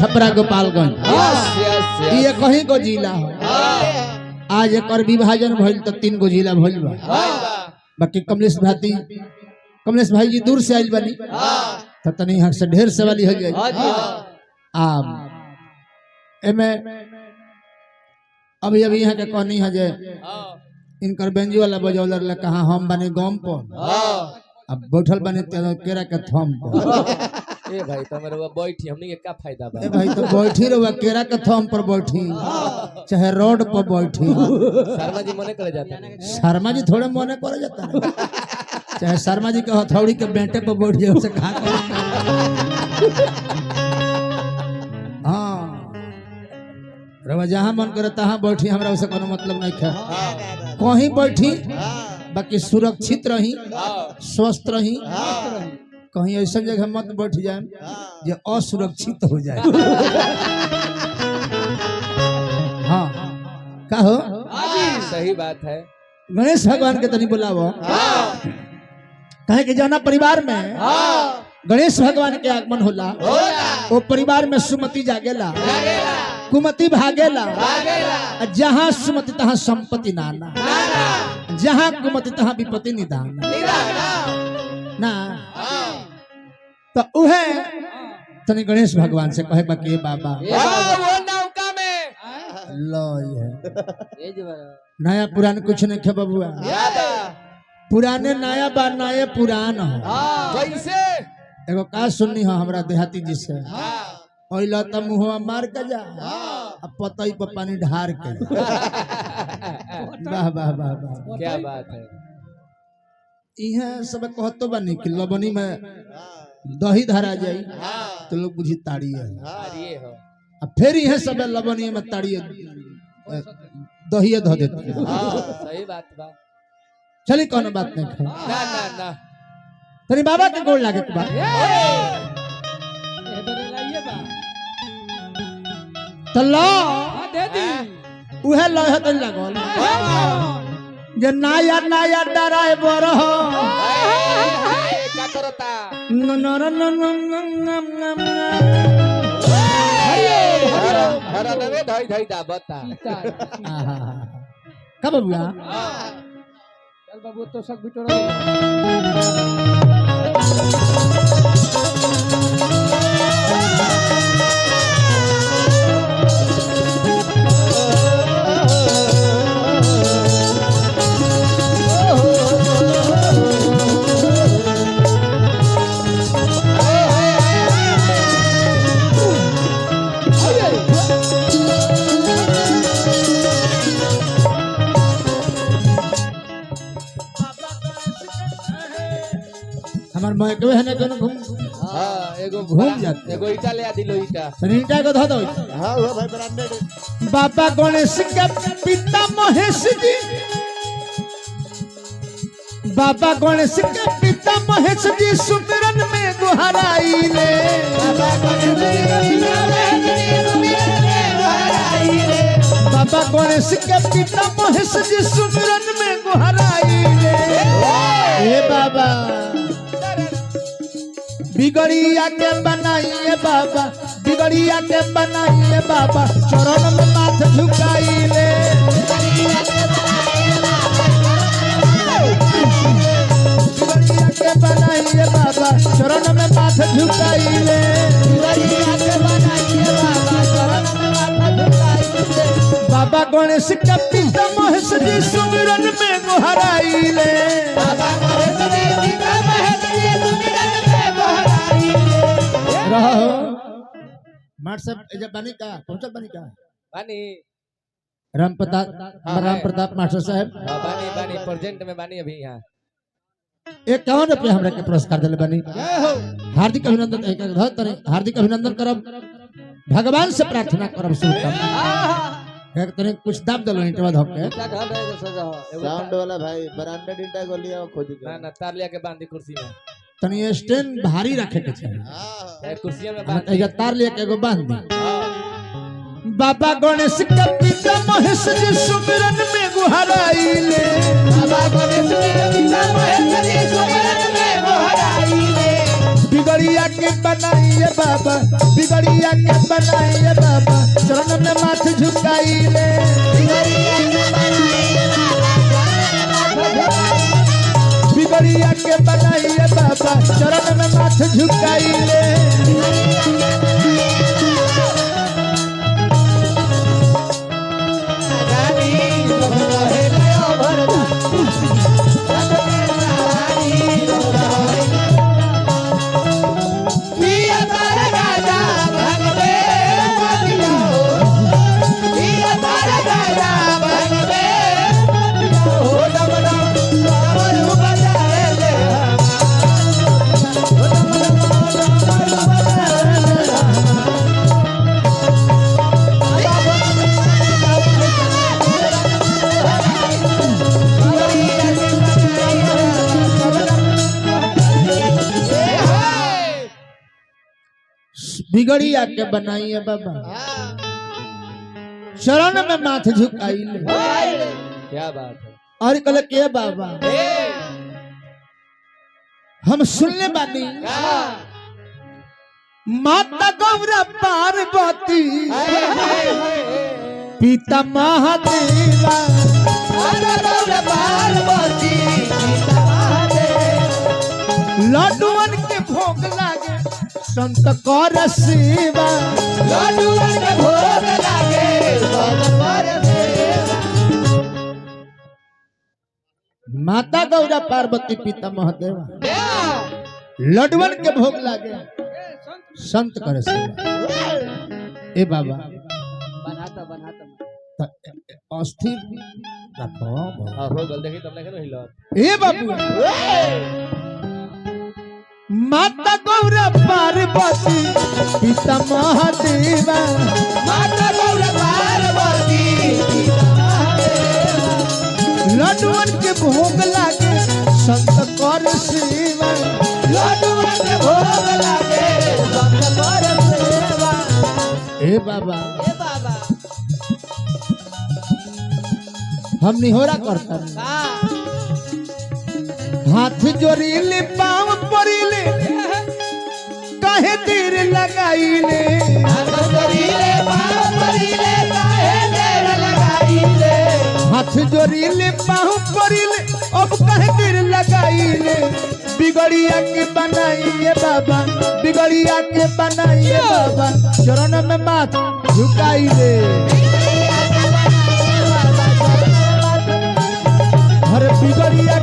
छपरा गोपालगंज ये कहीं को जिला हो। आज एक विभाजन भइल तो 3 गो जिला भइल बा। बाकी कमलेश भाई जी दूर से आइल बनी तो तनी यहाँ से ढेर सवाली हो गई। एमे अभी यहाँ के कहनी है जे इनकर बेंजी वाला बजौलर ले कहा हम बने गम पर अब बैठल बने केरा के थम पर। ए भाई तो मेरे बैठी हमनी के का फायदा बा। ए भाई तो बैठी रहुआ केरा के थम पर बैठी चाहे रोड पर बैठी। शर्मा जी मने करे जाते हैं। शर्मा जी थोड़े मने करे जाता है चाहे शर्मा जी के हथौड़ी के बेंटे पर बैठ जाए उसे खा। हाँ रहुआ जहाँ मन करे तहाँ बैठी हमरा उसे कोनो मतलब नहीं है। कहीं बैठी बाकी सुरक्षित रही स्वस्थ रही। कहीं ऐसा जगह मत बैठ जाए जो असुरक्षित हो जाए। हाँ का हो सही बात है। गणेश भगवान के तनी बुलावो कहे कि जाना परिवार में गणेश भगवान के आगमन होला वो परिवार में सुमति जागेला कुमति भागेला। जहाँ सुमति तहाँ संपत्ति नाना जहाँ कुमति तहाँ विपत्ति निदान ना। तो उहे तनी गणेश भगवान से कहे बाकी बाबा वो नौका में लो ये नया पुरान कुछ नहीं खे बबुआ। पुराने नया बा नए पुरान हो। कैसे एगो का सुननी हो हमरा देहाती जी से ओइला त मुहवा मार के जा अब पतई पर पानी ढार के। वाह वाह वाह वाह क्या बात है। इहे सब कहतो बानी कि लबनी में दही धरा जाई तो लोग बुझी ताड़ी है। ये हो अब फिर इहे सब लबनी में ताड़ी दही धो देती। सही बात बा। चली कोनो बात नहीं है। ना ना ना तनी बाबा के गोड़ लागे के बा तल्ला उहे लहे तन लागल जे नया नया ड्राइवर हो क्या करता हरा नवे धई धई दा बता। कब बुआ चल बाबू तो सब बिटोरा हमार मैकवे है ना कोनो घूम हां एगो घूम जाते एगो ईटा ले आ दिलो ईटा ईटा को धो दो। हां वो भाई ब्रांडेड बाबा गणेश के पिता महेश जी बाबा गणेश के पिता महेश जी सुमिरन में गुहराई ले। बाबा गणेश के पिता महेश जी सुमिरन में गुहराई ले। हे बाबा बिगड़िया के बनाइए बाबा बिगड़िया के बनाइए बाबा चरण में माथ झुकाइले। बिगड़िया के बनाइए बाबा चरण में माथ झुकाइले। बाबा गणेश के पिता महेश जी सुमिरन में गुहराइले। रहो मार सब जब बनी का पहुंचल बनी का बानी राम प्रताप मास्टर साहब बानी बानी प्रेजेंट में बानी अभी यहाँ 51 रुपया हमरा के पुरस्कार दिले बनी। हार्दिक अभिनंदन हार्दिक अभिनंदन करब भगवान से प्रार्थना करब शुभकामना। तने कुछ दाब दलो इंटवा धक के साउंड वाला भाई ब्रांडेड इंटा को लिया खोज के ना ना तार लिया के बांधी कुर्सी में तनी स्टैंड भारी रखे के चाहिए। कुर्सी में बांध एजा तार लिया के एगो बांध दे। बाबा गणेश के पिता महेश जी सुमिरन में गुहराइले। बाबा गणेश के पिता महेश जी सुमिरन में गुहराइले। बिगड़िया के बनाइए बाबा, बिगड़िया के बनाइए बाबा, चरण में माथ झुकाइले। बिगड़िया के बनाइए बाबा, चरण में माथ झुकाइले। बिगड़िया के बनाइए बाबा, चरण में माथ झुकाइले। क्या बात है। और कल के बाबा हम सुनले बानी माता गौरा पार्वती पिता महादेवा, लड्डुअन के भोग लागे संत कर सेवा, लड्डुअन के भोग लागे संत कर सेवा। माता गौरा पार्वती पिता महादेवा, लड्डुअन के भोग लागे संत कर सेवा। ए बाबा बनाता अस्थिर रखो। हो गल देखी तुमने के हिलो। ए बाबू माता गौरा पार्वती पिता महादेवा, माता गौरा पार्वती पिता महादेवा, लड्डुअन के भोग लागे संत कर सेवा, लड्डुअन के भोग लागे संत कर सेवा। ए बाबा ए बाबा हम निहोरा करता हाथ जोड़ीले पाँव पड़ीले काहे देर लगाइले, हाथ जोड़ीले पाँव पड़ीले काहे देर लगाइले, हाथ जोड़ीले पाँव पड़ीले अब काहे देर लगाइले। बिगड़िया के बनाइए बाबा, बिगड़िया के बनाइए बाबा, चरण में माथ झुकाइले। हर बिगड़िया